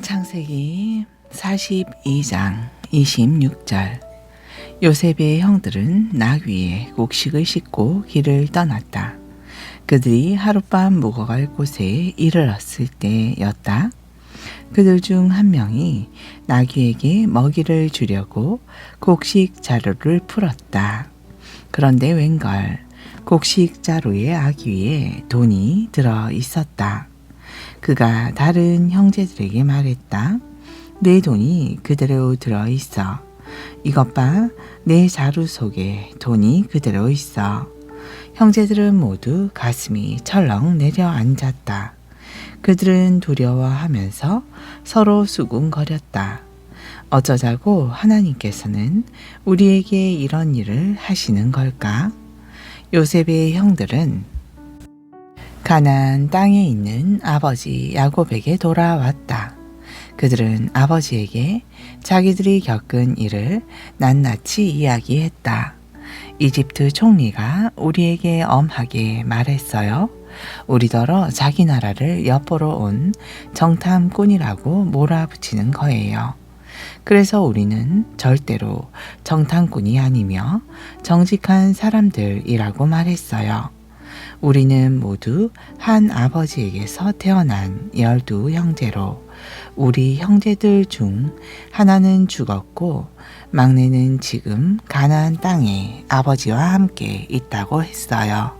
창세기 42장 26절. 요셉의 형들은 낙 위에 곡식을 싣고 길을 떠났다. 그들이 하룻밤 묵어갈 곳에 이르렀을 때였다. 그들 중 한 명이 나귀에게 먹이를 주려고 곡식 자루를 풀었다. 그런데 웬걸, 곡식 자루의 아기 위에 돈이 들어 있었다. 그가 다른 형제들에게 말했다. 내 돈이 그대로 들어 있어. 이것 봐, 내 자루 속에 돈이 그대로 있어. 형제들은 모두 가슴이 철렁 내려앉았다. 그들은 두려워하면서 서로 수군거렸다. 어쩌자고 하나님께서는 우리에게 이런 일을 하시는 걸까? 요셉의 형들은 가나안 땅에 있는 아버지 야곱에게 돌아왔다. 그들은 아버지에게 자기들이 겪은 일을 낱낱이 이야기했다. 이집트 총리가 우리에게 엄하게 말했어요. 우리더러 자기 나라를 엿보러 온 정탐꾼이라고 몰아붙이는 거예요. 그래서 우리는 절대로 정탐꾼이 아니며 정직한 사람들이라고 말했어요. 우리는 모두 한 아버지에게서 태어난 12 형제로 우리 형제들 중 하나는 죽었고 막내는 지금 가나안 땅에 아버지와 함께 있다고 했어요.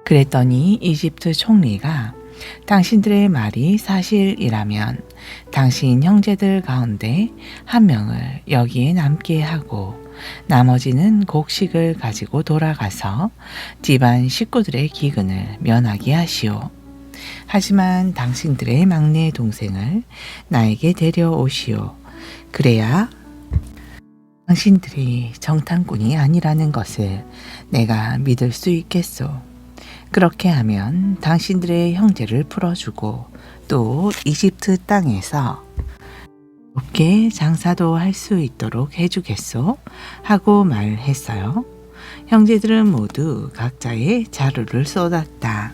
그랬더니 이집트 총리가 당신들의 말이 사실이라면 당신 형제들 가운데 한 명을 여기에 남게 하고 나머지는 곡식을 가지고 돌아가서 집안 식구들의 기근을 면하게 하시오. 하지만 당신들의 막내 동생을 나에게 데려오시오. 그래야 당신들이 정탐꾼이 아니라는 것을 내가 믿을 수 있겠소. 그렇게 하면 당신들의 형제를 풀어주고 또 이집트 땅에서 높게 장사도 할 수 있도록 해주겠소 하고 말했어요. 형제들은 모두 각자의 자루를 쏟았다.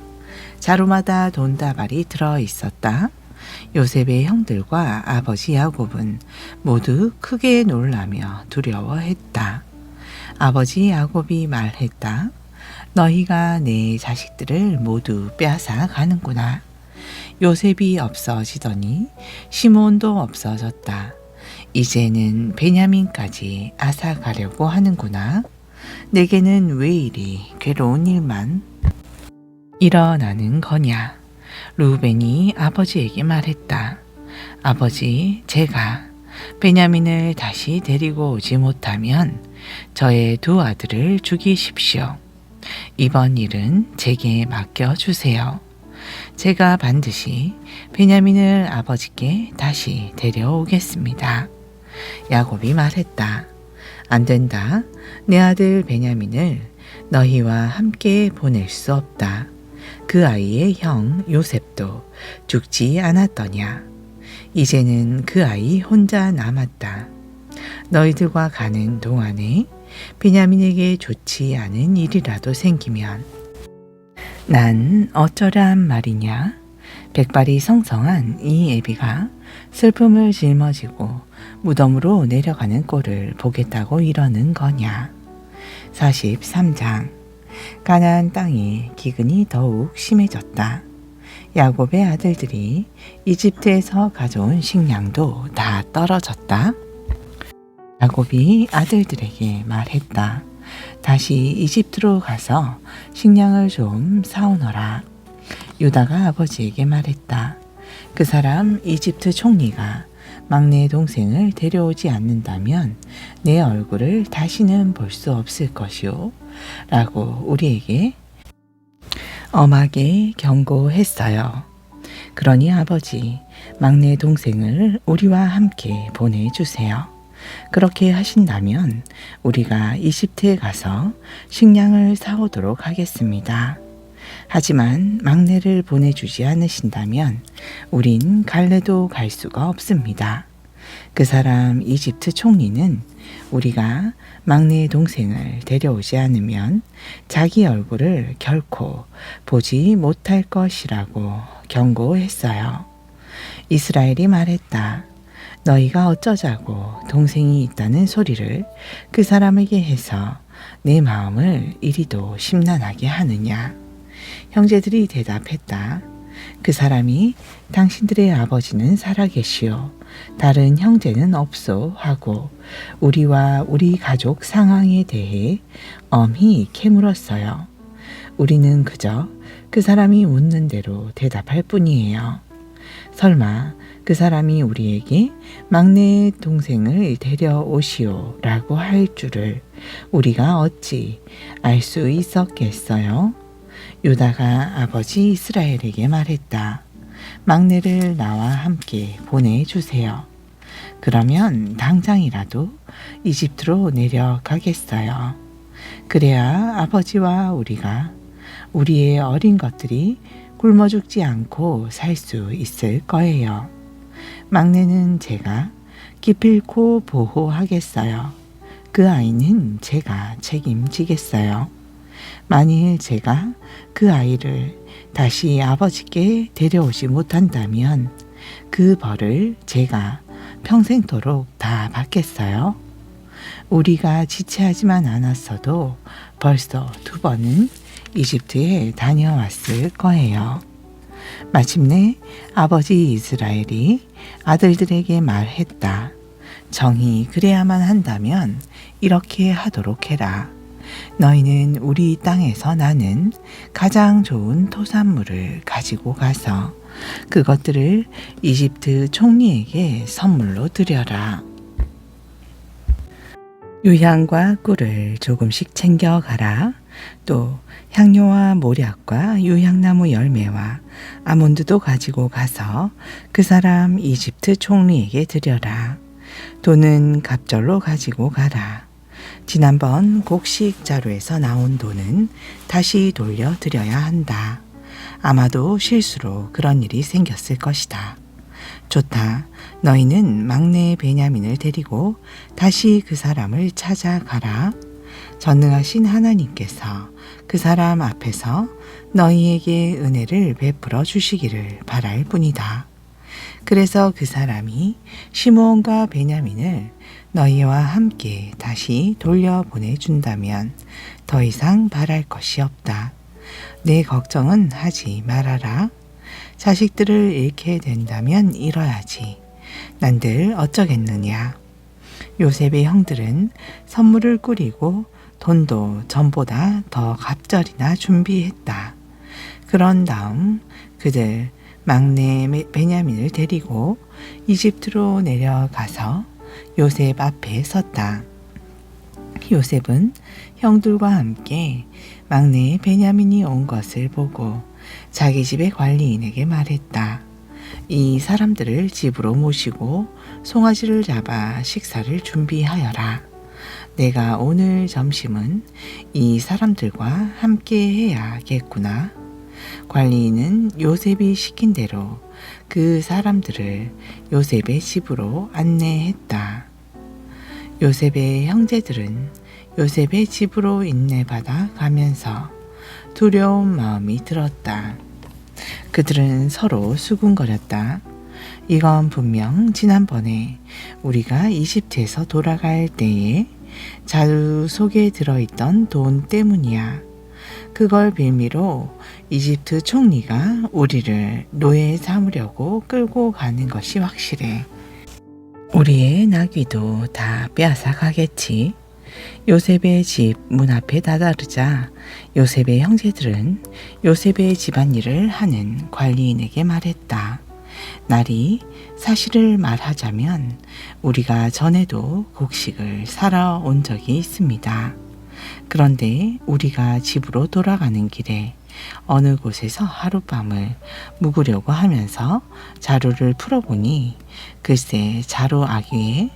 자루마다 돈다발이 들어 있었다. 요셉의 형들과 아버지 야곱은 모두 크게 놀라며 두려워했다. 아버지 야곱이 말했다. 너희가 내 자식들을 모두 빼앗아 가는구나. 요셉이 없어지더니 시몬도 없어졌다. 이제는 베냐민까지 앗아가려고 하는구나. 내게는 왜 이리 괴로운 일만 일어나는 거냐. 루벤이 아버지에게 말했다. 아버지, 제가 베냐민을 다시 데리고 오지 못하면 저의 2 아들을 죽이십시오. 이번 일은 제게 맡겨주세요. 제가 반드시 베냐민을 아버지께 다시 데려오겠습니다. 야곱이 말했다. 안 된다. 내 아들 베냐민을 너희와 함께 보낼 수 없다. 그 아이의 형 요셉도 죽지 않았더냐. 이제는 그 아이 혼자 남았다. 너희들과 가는 동안에 베냐민에게 좋지 않은 일이라도 생기면 난 어쩌란 말이냐. 백발이 성성한 이 애비가 슬픔을 짊어지고 무덤으로 내려가는 꼴을 보겠다고 이러는 거냐. 43장. 가나안 땅에 기근이 더욱 심해졌다. 야곱의 아들들이 이집트에서 가져온 식량도 다 떨어졌다. 야곱이 아들들에게 말했다. 다시 이집트로 가서 식량을 좀 사오너라. 유다가 아버지에게 말했다. 그 사람 이집트 총리가 막내 동생을 데려오지 않는다면 내 얼굴을 다시는 볼 수 없을 것이오. 라고 우리에게 엄하게 경고했어요. 그러니 아버지, 막내 동생을 우리와 함께 보내주세요. 그렇게 하신다면 우리가 이집트에 가서 식량을 사오도록 하겠습니다. 하지만 막내를 보내주지 않으신다면 우린 갈래도 갈 수가 없습니다. 그 사람 이집트 총리는 우리가 막내 동생을 데려오지 않으면 자기 얼굴을 결코 보지 못할 것이라고 경고했어요. 이스라엘이 말했다. 너희가 어쩌자고 동생이 있다는 소리를 그 사람에게 해서 내 마음을 이리도 심란하게 하느냐. 형제들이 대답했다. 그 사람이 당신들의 아버지는 살아계시오. 다른 형제는 없소 하고 우리와 우리 가족 상황에 대해 엄히 캐물었어요. 우리는 그저 그 사람이 묻는 대로 대답할 뿐이에요. 설마 그 사람이 우리에게 막내 동생을 데려오시오 라고 할 줄을 우리가 어찌 알 수 있었겠어요? 유다가 아버지 이스라엘에게 말했다. 막내를 나와 함께 보내주세요. 그러면 당장이라도 이집트로 내려가겠어요. 그래야 아버지와 우리가 우리의 어린 것들이 굶어 죽지 않고 살 수 있을 거예요. 막내는 제가 기필코 보호하겠어요. 그 아이는 제가 책임지겠어요. 만일 제가 그 아이를 다시 아버지께 데려오지 못한다면 그 벌을 제가 평생토록 다 받겠어요. 우리가 지체하지만 않았어도 벌써 2번은 이집트에 다녀왔을 거예요. 마침내 아버지 이스라엘이 아들들에게 말했다. 정이 그래야만 한다면 이렇게 하도록 해라. 너희는 우리 땅에서 나는 가장 좋은 토산물을 가지고 가서 그것들을 이집트 총리에게 선물로 드려라. 유향과 꿀을 조금씩 챙겨가라. 또 향료와 모략과 유향나무 열매와 아몬드도 가지고 가서 그 사람 이집트 총리에게 드려라. 돈은 갑절로 가지고 가라. 지난번 곡식 자루에서 나온 돈은 다시 돌려드려야 한다. 아마도 실수로 그런 일이 생겼을 것이다. 좋다. 너희는 막내 베냐민을 데리고 다시 그 사람을 찾아가라. 전능하신 하나님께서 그 사람 앞에서 너희에게 은혜를 베풀어 주시기를 바랄 뿐이다. 그래서 그 사람이 시므온과 베냐민을 너희와 함께 다시 돌려보내준다면 더 이상 바랄 것이 없다. 내 걱정은 하지 말아라. 자식들을 잃게 된다면 잃어야지. 난들 어쩌겠느냐. 요셉의 형들은 선물을 꾸리고 돈도 전보다 더 갑절이나 준비했다. 그런 다음 그들 막내 베냐민을 데리고 이집트로 내려가서 요셉 앞에 섰다. 요셉은 형들과 함께 막내 베냐민이 온 것을 보고 자기 집의 관리인에게 말했다. 이 사람들을 집으로 모시고 송아지를 잡아 식사를 준비하여라. 내가 오늘 점심은 이 사람들과 함께 해야겠구나. 관리인은 요셉이 시킨 대로 그 사람들을 요셉의 집으로 안내했다. 요셉의 형제들은 요셉의 집으로 인내받아 가면서 두려운 마음이 들었다. 그들은 서로 수군거렸다. 이건 분명 지난번에 우리가 이집트에서 돌아갈 때에 자루 속에 들어있던 돈 때문이야. 그걸 빌미로 이집트 총리가 우리를 노예 삼으려고 끌고 가는 것이 확실해. 우리의 나귀도 다 빼앗아 가겠지. 요셉의 집 문 앞에 다다르자 요셉의 형제들은 요셉의 집안일을 하는 관리인에게 말했다. 날이 사실을 말하자면 우리가 전에도 곡식을 사러 온 적이 있습니다. 그런데 우리가 집으로 돌아가는 길에 어느 곳에서 하룻밤을 묵으려고 하면서 자루를 풀어보니 글쎄 자루 아귀에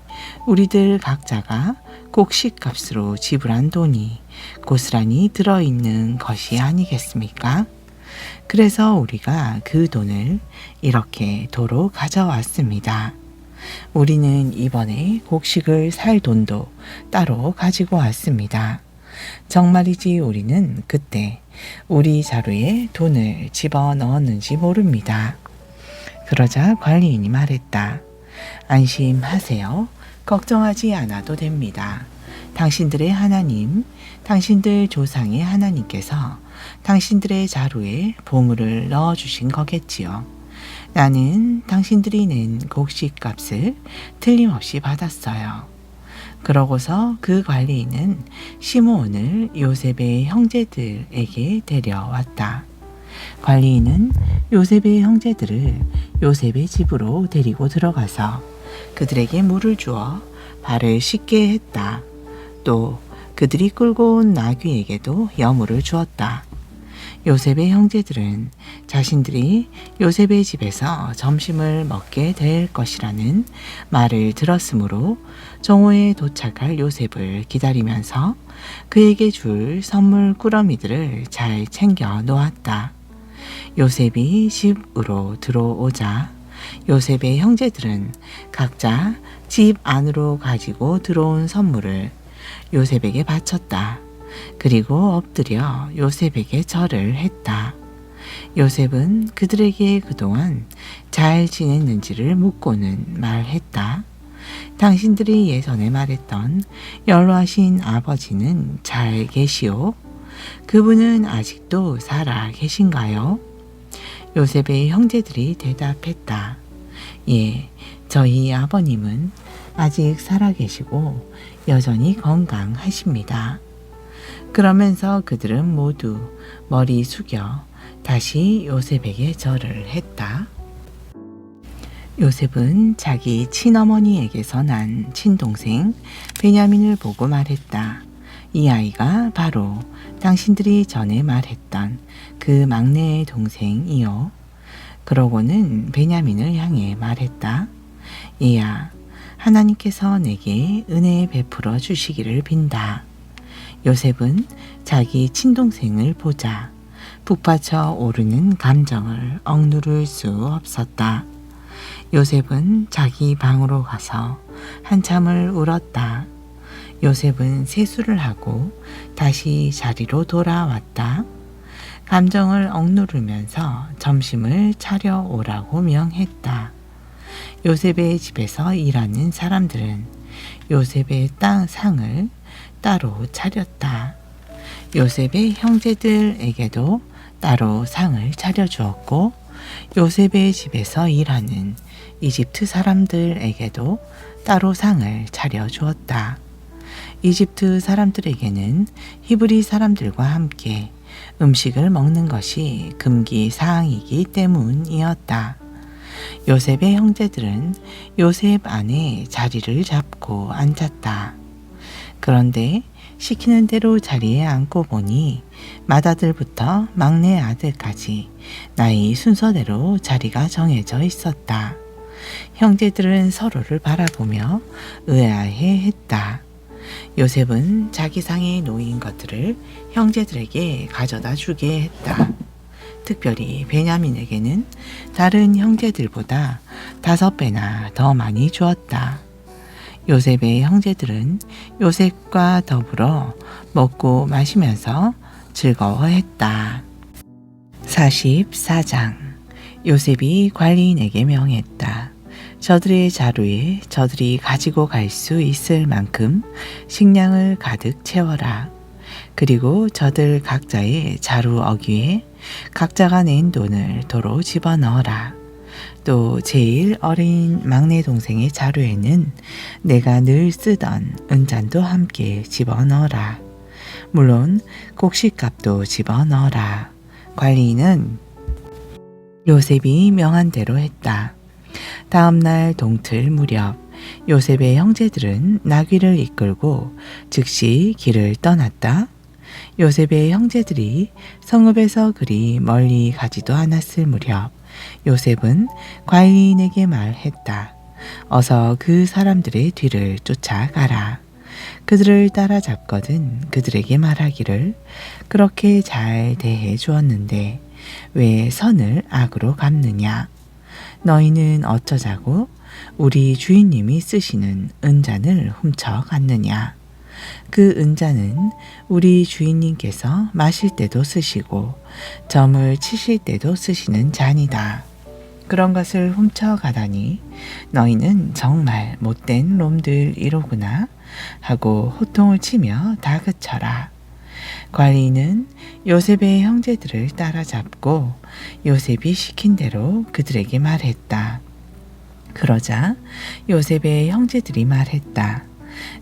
우리들 각자가 곡식 값으로 지불한 돈이 고스란히 들어있는 것이 아니겠습니까? 그래서 우리가 그 돈을 이렇게 도로 가져왔습니다. 우리는 이번에 곡식을 살 돈도 따로 가지고 왔습니다. 정말이지 우리는 그때 우리 자루에 돈을 집어 넣었는지 모릅니다. 그러자 관리인이 말했다. 안심하세요. 걱정하지 않아도 됩니다. 당신들의 하나님, 당신들 조상의 하나님께서 당신들의 자루에 보물을 넣어주신 거겠지요. 나는 당신들이 낸 곡식값을 틀림없이 받았어요. 그러고서 그 관리인은 시므온을 요셉의 형제들에게 데려왔다. 관리인은 요셉의 형제들을 요셉의 집으로 데리고 들어가서 그들에게 물을 주어 발을 씻게 했다. 또 그들이 끌고 온 나귀에게도 여물을 주었다. 요셉의 형제들은 자신들이 요셉의 집에서 점심을 먹게 될 것이라는 말을 들었으므로 정오에 도착할 요셉을 기다리면서 그에게 줄 선물 꾸러미들을 잘 챙겨 놓았다. 요셉이 집으로 들어오자 요셉의 형제들은 각자 집 안으로 가지고 들어온 선물을 요셉에게 바쳤다. 그리고 엎드려 요셉에게 절을 했다. 요셉은 그들에게 그동안 잘 지냈는지를 묻고는 말했다. 당신들이 예전에 말했던 연로하신 아버지는 잘 계시오? 그분은 아직도 살아 계신가요? 요셉의 형제들이 대답했다. 예, 저희 아버님은 아직 살아 계시고 여전히 건강하십니다. 그러면서 그들은 모두 머리 숙여 다시 요셉에게 절을 했다. 요셉은 자기 친어머니에게서 난 친동생 베냐민을 보고 말했다. 이 아이가 바로 당신들이 전에 말했던 그 막내의 동생이요. 그러고는 베냐민을 향해 말했다. 얘야, 하나님께서 내게 은혜 베풀어 주시기를 빈다. 요셉은 자기 친동생을 보자 북받쳐 오르는 감정을 억누를 수 없었다. 요셉은 자기 방으로 가서 한참을 울었다. 요셉은 세수를 하고 다시 자리로 돌아왔다. 감정을 억누르면서 점심을 차려오라고 명했다. 요셉의 집에서 일하는 사람들은 요셉의 상을 따로 차렸다. 요셉의 형제들에게도 따로 상을 차려주었고 요셉의 집에서 일하는 이집트 사람들에게도 따로 상을 차려주었다. 이집트 사람들에게는 히브리 사람들과 함께 음식을 먹는 것이 금기 사항이기 때문이었다. 요셉의 형제들은 요셉 안에 자리를 잡고 앉았다. 그런데 시키는 대로 자리에 앉고 보니 맏아들부터 막내 아들까지 나이 순서대로 자리가 정해져 있었다. 형제들은 서로를 바라보며 의아해했다. 요셉은 자기 상에 놓인 것들을 형제들에게 가져다 주게 했다. 특별히 베냐민에게는 다른 형제들보다 5배나 더 많이 주었다. 요셉의 형제들은 요셉과 더불어 먹고 마시면서 즐거워했다. 44장. 요셉이 관리인에게 명했다. 저들의 자루에 저들이 가지고 갈 수 있을 만큼 식량을 가득 채워라. 그리고 저들 각자의 자루 어귀에 각자가 낸 돈을 도로 집어넣어라. 또 제일 어린 막내 동생의 자루에는 내가 늘 쓰던 은잔도 함께 집어넣어라. 물론 곡식값도 집어넣어라. 관리인은 요셉이 명한 대로 했다. 다음 날 동틀 무렵 요셉의 형제들은 나귀를 이끌고 즉시 길을 떠났다. 요셉의 형제들이 성읍에서 그리 멀리 가지도 않았을 무렵 요셉은 관리인에게 말했다. 어서 그 사람들의 뒤를 쫓아가라. 그들을 따라잡거든 그들에게 말하기를 그렇게 잘 대해 주었는데 왜 선을 악으로 갚느냐. 너희는 어쩌자고 우리 주인님이 쓰시는 은잔을 훔쳐갔느냐. 그 은잔은 우리 주인님께서 마실 때도 쓰시고 점을 치실 때도 쓰시는 잔이다. 그런 것을 훔쳐가다니 너희는 정말 못된 놈들이로구나 하고 호통을 치며 다그쳐라. 관리인은 요셉의 형제들을 따라잡고 요셉이 시킨 대로 그들에게 말했다. 그러자 요셉의 형제들이 말했다.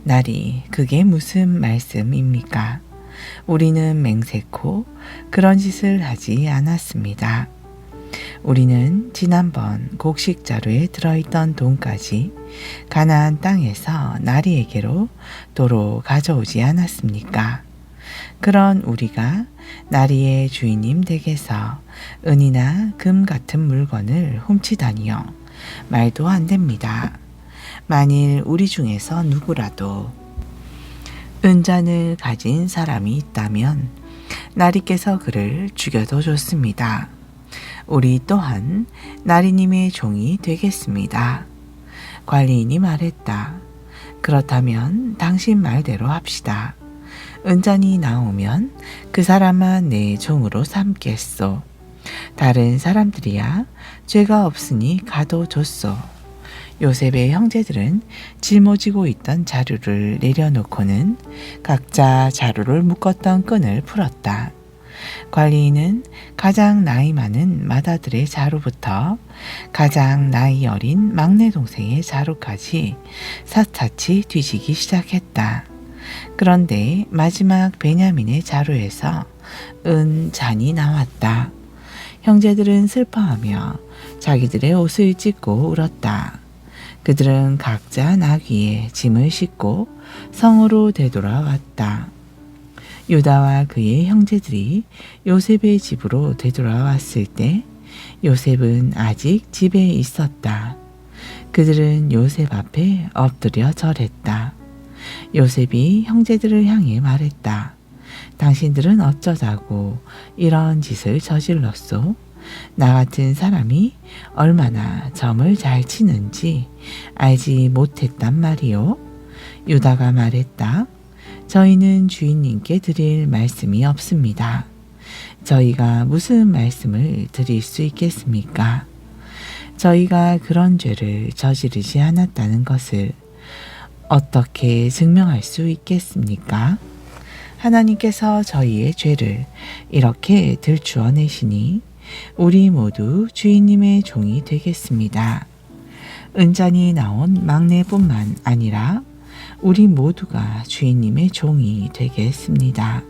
나리, 그게 무슨 말씀입니까? 우리는 맹세코 그런 짓을 하지 않았습니다. 우리는 지난번 곡식 자루에 들어있던 돈까지 가나안 땅에서 나리에게로 도로 가져오지 않았습니까? 그런 우리가 나리의 주인님 댁에서 은이나 금 같은 물건을 훔치다니요. 말도 안 됩니다. 만일 우리 중에서 누구라도 은잔을 가진 사람이 있다면 나리께서 그를 죽여도 좋습니다. 우리 또한 나리님의 종이 되겠습니다. 관리인이 말했다. 그렇다면 당신 말대로 합시다. 은잔이 나오면 그 사람만 내 종으로 삼겠소. 다른 사람들이야 죄가 없으니 가도 좋소. 요셉의 형제들은 짊어지고 있던 자루를 내려놓고는 각자 자루를 묶었던 끈을 풀었다. 관리인은 가장 나이 많은 맏아들의 자루부터 가장 나이 어린 막내 동생의 자루까지 샅샅이 뒤지기 시작했다. 그런데 마지막 베냐민의 자루에서 은잔이 나왔다. 형제들은 슬퍼하며 자기들의 옷을 찢고 울었다. 그들은 각자 나귀에 짐을 싣고 성으로 되돌아왔다. 유다와 그의 형제들이 요셉의 집으로 되돌아왔을 때 요셉은 아직 집에 있었다. 그들은 요셉 앞에 엎드려 절했다. 요셉이 형제들을 향해 말했다. 당신들은 어쩌자고 이런 짓을 저질렀소? 나 같은 사람이 얼마나 점을 잘 치는지 알지 못했단 말이오. 유다가 말했다. 저희는 주인님께 드릴 말씀이 없습니다. 저희가 무슨 말씀을 드릴 수 있겠습니까? 저희가 그런 죄를 저지르지 않았다는 것을 어떻게 증명할 수 있겠습니까? 하나님께서 저희의 죄를 이렇게 들추어내시니 우리 모두 주인님의 종이 되겠습니다. 은잔이 나온 막내뿐만 아니라 우리 모두가 주인님의 종이 되겠습니다.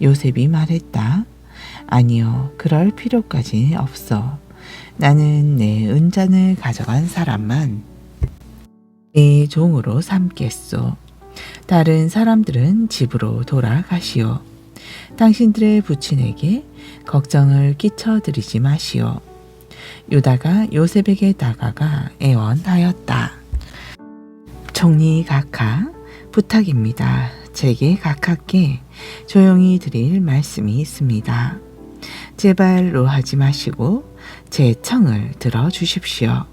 요셉이 말했다. 아니요, 그럴 필요까지 없어. 나는 내 은잔을 가져간 사람만 내 종으로 삼겠소. 다른 사람들은 집으로 돌아가시오. 당신들의 부친에게 걱정을 끼쳐드리지 마시오. 유다가 요셉에게 다가가 애원하였다. 총리 각하, 부탁입니다. 제게 각하께 조용히 드릴 말씀이 있습니다. 제발 노하지 마시고 제 청을 들어주십시오.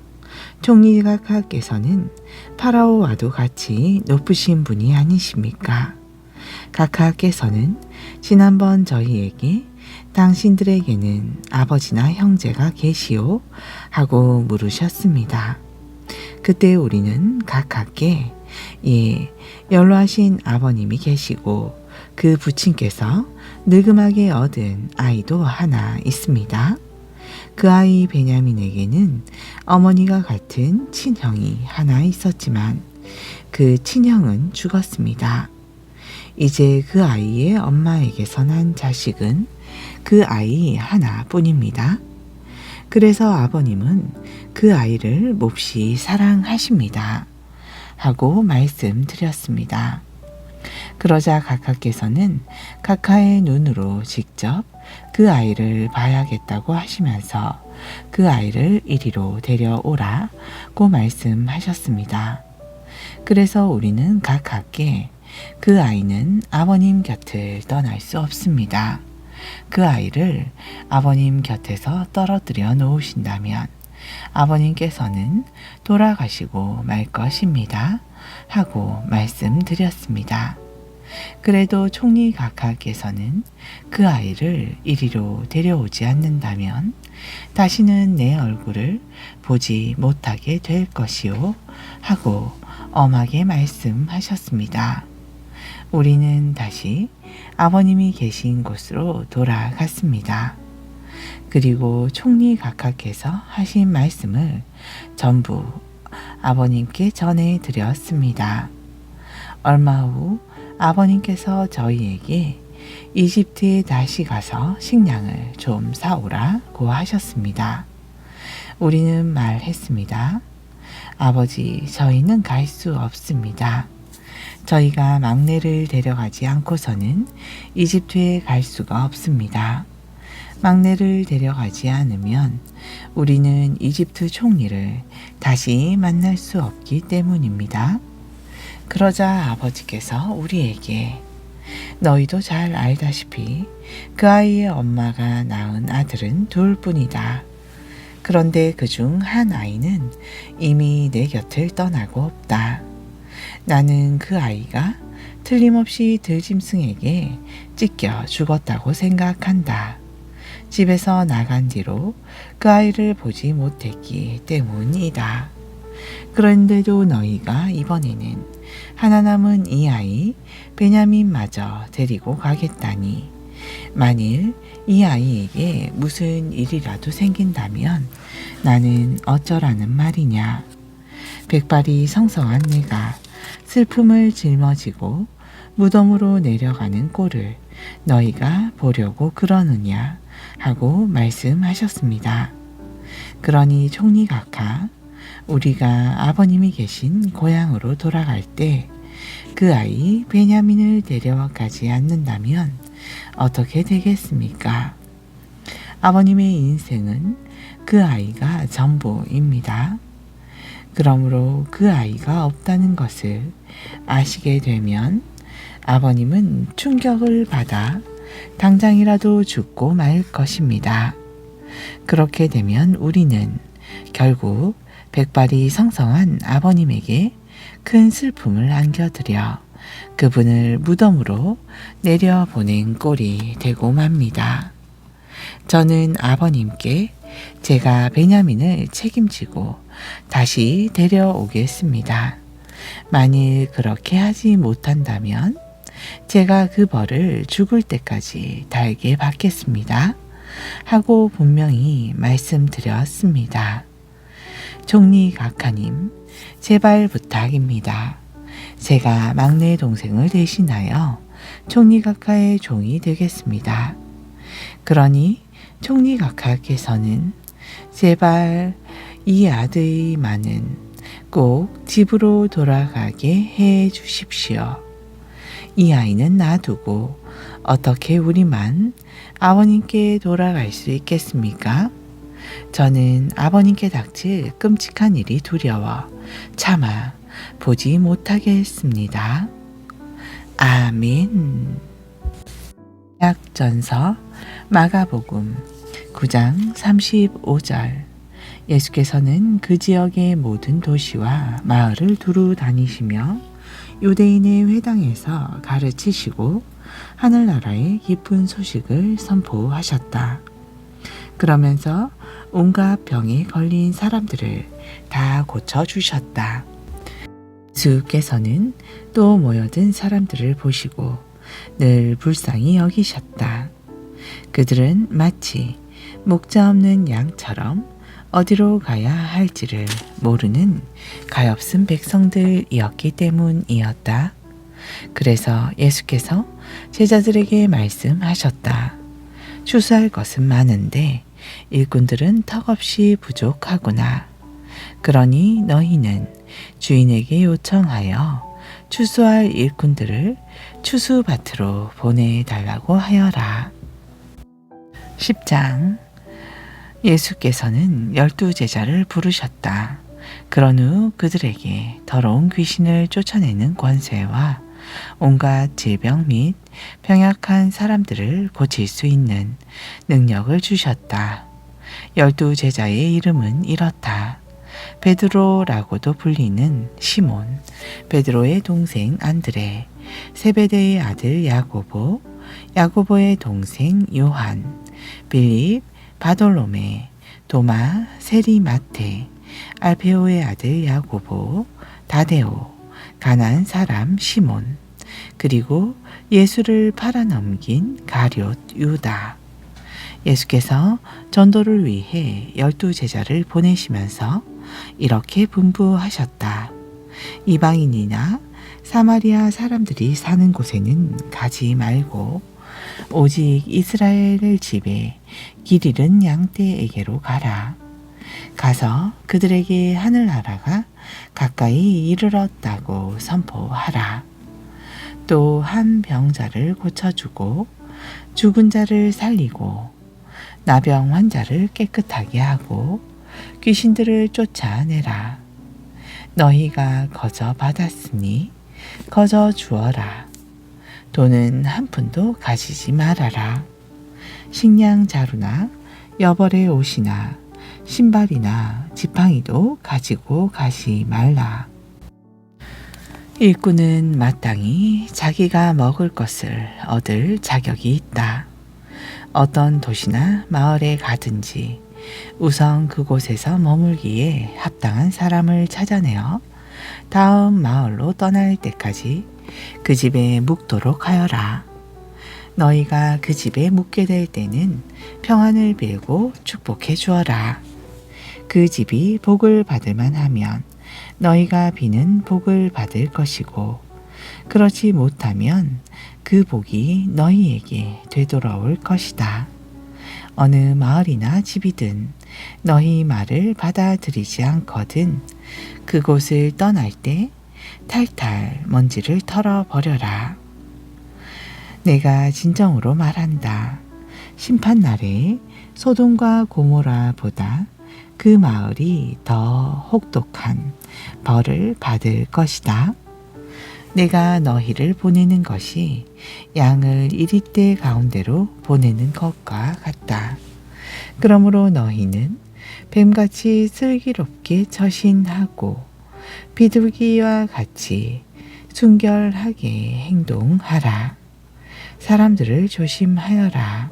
총리 각하께서는 파라오와도 같이 높으신 분이 아니십니까? 각하께서는 지난번 저희에게 당신들에게는 아버지나 형제가 계시오? 하고 물으셨습니다. 그때 우리는 각하께 예, 연로하신 아버님이 계시고 그 부친께서 늙음하게 얻은 아이도 하나 있습니다. 그 아이 베냐민에게는 어머니가 같은 친형이 하나 있었지만 그 친형은 죽었습니다. 이제 그 아이의 엄마에게서 난 자식은 그 아이 하나뿐입니다. 그래서 아버님은 그 아이를 몹시 사랑하십니다. 하고 말씀드렸습니다. 그러자 각하께서는 각하의 눈으로 직접 그 아이를 봐야겠다고 하시면서 그 아이를 이리로 데려오라고 말씀하셨습니다. 그래서 우리는 각하께 그 아이는 아버님 곁을 떠날 수 없습니다. 그 아이를 아버님 곁에서 떨어뜨려 놓으신다면 아버님께서는 돌아가시고 말 것입니다. 하고 말씀드렸습니다. 그래도 총리 각하께서는 그 아이를 이리로 데려오지 않는다면 다시는 내 얼굴을 보지 못하게 될 것이요 하고 엄하게 말씀하셨습니다. 우리는 다시 아버님이 계신 곳으로 돌아갔습니다. 그리고 총리각하께서 하신 말씀을 전부 아버님께 전해드렸습니다. 얼마 후 아버님께서 저희에게 이집트에 다시 가서 식량을 좀 사오라고 하셨습니다. 우리는 말했습니다. 아버지, 저희는 갈 수 없습니다. 저희가 막내를 데려가지 않고서는 이집트에 갈 수가 없습니다. 막내를 데려가지 않으면 우리는 이집트 총리를 다시 만날 수 없기 때문입니다. 그러자 아버지께서 우리에게 너희도 잘 알다시피 그 아이의 엄마가 낳은 아들은 둘뿐이다. 그런데 그중 한 아이는 이미 내 곁을 떠나고 없다. 나는 그 아이가 틀림없이 들짐승에게 찢겨 죽었다고 생각한다. 집에서 나간 뒤로 그 아이를 보지 못했기 때문이다. 그런데도 너희가 이번에는 하나 남은 이 아이 베냐민마저 데리고 가겠다니, 만일 이 아이에게 무슨 일이라도 생긴다면 나는 어쩌라는 말이냐. 백발이 성성한 내가 슬픔을 짊어지고 무덤으로 내려가는 꼴을 너희가 보려고 그러느냐 하고 말씀하셨습니다. 그러니 총리각하, 우리가 아버님이 계신 고향으로 돌아갈 때 그 아이 베냐민을 데려가지 않는다면 어떻게 되겠습니까? 아버님의 인생은 그 아이가 전부입니다. 그러므로 그 아이가 없다는 것을 아시게 되면 아버님은 충격을 받아 당장이라도 죽고 말 것입니다. 그렇게 되면 우리는 결국 백발이 성성한 아버님에게 큰 슬픔을 안겨드려 그분을 무덤으로 내려보낸 꼴이 되고 맙니다. 저는 아버님께 제가 베냐민을 책임지고 다시 데려오겠습니다. 만일 그렇게 하지 못한다면 제가 그 벌을 죽을 때까지 달게 받겠습니다. 하고 분명히 말씀드렸습니다. 총리각하님, 제발 부탁입니다. 제가 막내 동생을 대신하여 총리각하의 종이 되겠습니다. 그러니 총리각하께서는 제발 이 아들만은 꼭 집으로 돌아가게 해 주십시오. 이 아이는 놔두고 어떻게 우리만 아버님께 돌아갈 수 있겠습니까? 저는 아버님께 닥칠 끔찍한 일이 두려워 차마 보지 못하게 했습니다. 아멘. 약전서 마가복음 9장 35절. 예수께서는 그 지역의 모든 도시와 마을을 두루 다니시며 유대인의 회당에서 가르치시고 하늘나라의 기쁜 소식을 선포하셨다. 그러면서 온갖 병에 걸린 사람들을 다 고쳐주셨다. 예수께서는 또 모여든 사람들을 보시고 늘 불쌍히 여기셨다. 그들은 마치 목자 없는 양처럼 어디로 가야 할지를 모르는 가엾은 백성들이었기 때문이었다. 그래서 예수께서 제자들에게 말씀하셨다. 추수할 것은 많은데 일꾼들은 턱없이 부족하구나. 그러니 너희는 주인에게 요청하여 추수할 일꾼들을 추수밭으로 보내달라고 하여라. 10장. 예수께서는 12제자를 부르셨다. 그런 후 그들에게 더러운 귀신을 쫓아내는 권세와 온갖 질병 및 병약한 사람들을 고칠 수 있는 능력을 주셨다. 12제자의 이름은 이렇다. 베드로라고도 불리는 시몬, 베드로의 동생 안드레, 세베대의 아들 야고보, 야고보의 동생 요한, 빌립, 바돌로메, 도마, 세리 마테, 알페오의 아들 야고보, 다데오, 가나안 사람 시몬, 그리고 예수를 팔아넘긴 가룟 유다. 예수께서 전도를 위해 12제자를 보내시면서 이렇게 분부하셨다. 이방인이나 사마리아 사람들이 사는 곳에는 가지 말고 오직 이스라엘 집에 길 잃은 양떼에게로 가라. 가서 그들에게 하늘나라가 가까이 이르렀다고 선포하라. 또 한 병자를 고쳐주고 죽은 자를 살리고 나병 환자를 깨끗하게 하고 귀신들을 쫓아내라. 너희가 거저 받았으니 거저 주어라. 돈은 한 푼도 가지지 말아라. 식량 자루나 여벌의 옷이나 신발이나 지팡이도 가지고 가지 말라. 일꾼은 마땅히 자기가 먹을 것을 얻을 자격이 있다. 어떤 도시나 마을에 가든지 우선 그곳에서 머물기에 합당한 사람을 찾아내어 다음 마을로 떠날 때까지 그 집에 묵도록 하여라. 너희가 그 집에 묵게 될 때는 평안을 빌고 축복해 주어라. 그 집이 복을 받을 만하면 너희가 비는 복을 받을 것이고 그렇지 못하면 그 복이 너희에게 되돌아올 것이다. 어느 마을이나 집이든 너희 말을 받아들이지 않거든 그곳을 떠날 때 탈탈 먼지를 털어버려라. 내가 진정으로 말한다. 심판날에 소돔과 고모라보다 그 마을이 더 혹독한 벌을 받을 것이다. 내가 너희를 보내는 것이 양을 이리떼 가운데로 보내는 것과 같다. 그러므로 너희는 뱀같이 슬기롭게 처신하고 비둘기와 같이 순결하게 행동하라. 사람들을 조심하여라.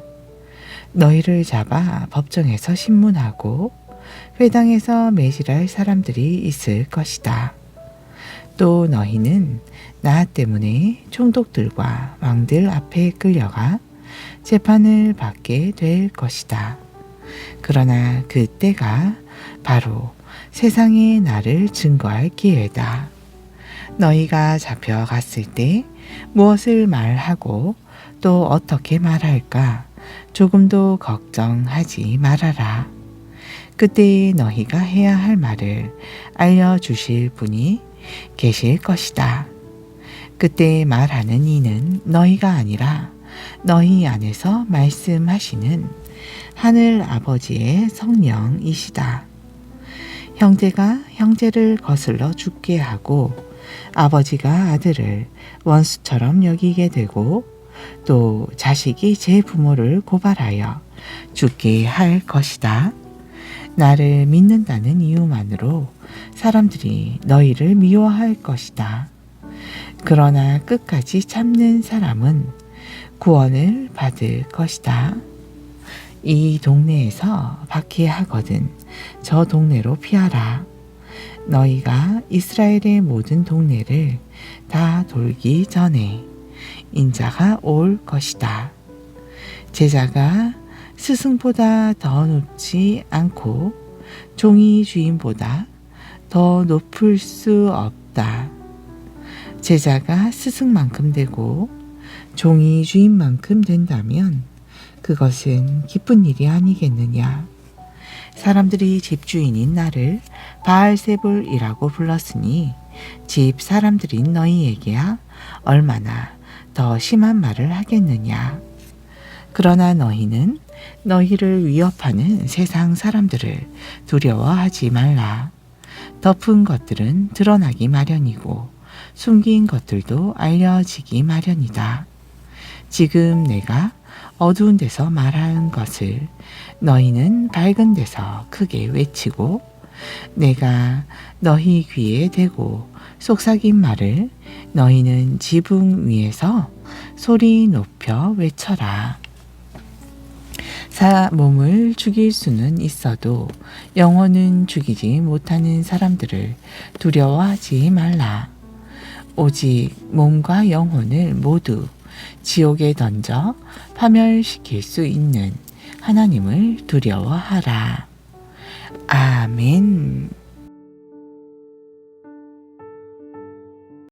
너희를 잡아 법정에서 신문하고 회당에서 매질할 사람들이 있을 것이다. 또 너희는 나 때문에 총독들과 왕들 앞에 끌려가 재판을 받게 될 것이다. 그러나 그때가 바로 세상에 나를 증거할 기회다. 너희가 잡혀갔을 때 무엇을 말하고 또 어떻게 말할까 조금도 걱정하지 말아라. 그때 너희가 해야 할 말을 알려주실 분이 계실 것이다. 그때 말하는 이는 너희가 아니라 너희 안에서 말씀하시는 하늘 아버지의 성령이시다. 형제가 형제를 거슬러 죽게 하고 아버지가 아들을 원수처럼 여기게 되고 또 자식이 제 부모를 고발하여 죽게 할 것이다. 나를 믿는다는 이유만으로 사람들이 너희를 미워할 것이다. 그러나 끝까지 참는 사람은 구원을 받을 것이다. 이 동네에서 박해하거든 저 동네로 피하라. 너희가 이스라엘의 모든 동네를 다 돌기 전에 인자가 올 것이다. 제자가 스승보다 더 높지 않고 종이 주인보다 더 높을 수 없다. 제자가 스승만큼 되고 종이 주인만큼 된다면 그것은 기쁜 일이 아니겠느냐. 사람들이 집주인인 나를 바알세불이라고 불렀으니 집 사람들인 너희에게야 얼마나 더 심한 말을 하겠느냐. 그러나 너희는 너희를 위협하는 세상 사람들을 두려워하지 말라. 덮은 것들은 드러나기 마련이고 숨긴 것들도 알려지기 마련이다. 지금 내가 어두운 데서 말하는 것을 너희는 밝은 데서 크게 외치고 내가 너희 귀에 대고 속삭인 말을 너희는 지붕 위에서 소리 높여 외쳐라. 몸을 죽일 수는 있어도 영혼은 죽이지 못하는 사람들을 두려워하지 말라. 오직 몸과 영혼을 모두 지옥에 던져 파멸시킬 수 있는 하나님을 두려워하라. 아멘.